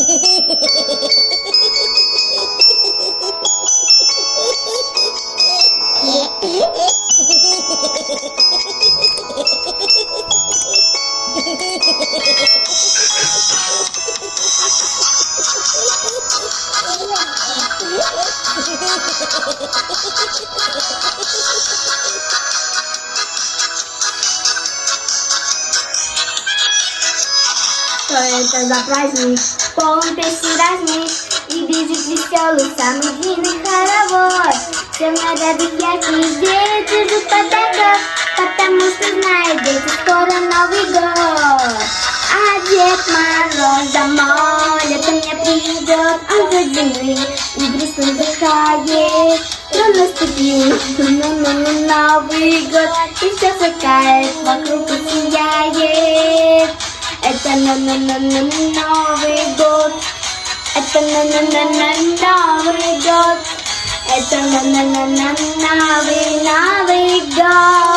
Что это за праздник? Полный песни разных, и бежит веселый, самый длинный хоровод. Все в нарядах ярких, дети ждут подарков, потому что знают дети, скоро Новый год. А Дед Мороз домой летом не придет, он ждет зимы и грустно вздыхает. Но наступил Новый год, и все сверкает, вокруг и сияет. Это Новый год, это Новый год, это Новый год.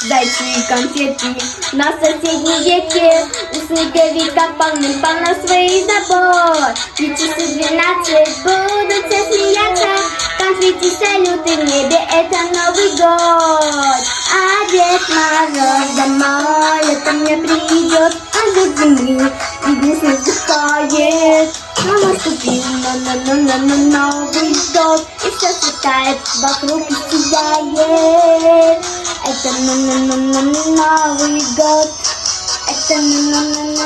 Зайчи и конфетки на соседней ветке, у снеговика полным-полно своих забот. И часы 12 будут все смеяться, конфетти, салюты в небе, это Новый год. А Дед Мороз домой летом не придет, он ждет зимы и грустно вздыхает. Но наступил Новый год, и все светает, вокруг и сияет. Это Новый год, это Новый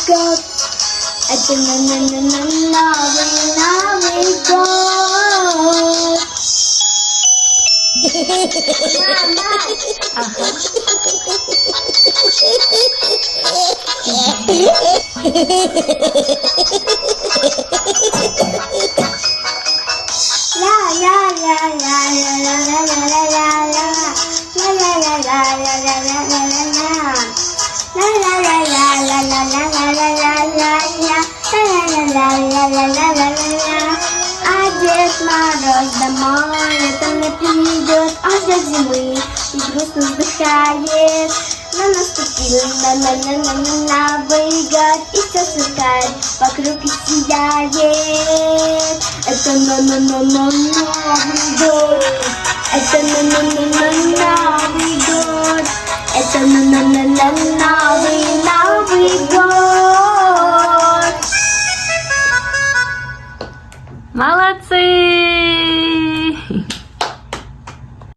год, это Новый год. Мама! Ага. А Дед Мороз домой летом не придет, он ждет зимы и грустно вздыхает. Но наступил Новый год, и все сверкает, вокруг и сияет. Это Новый год, это Новый год, это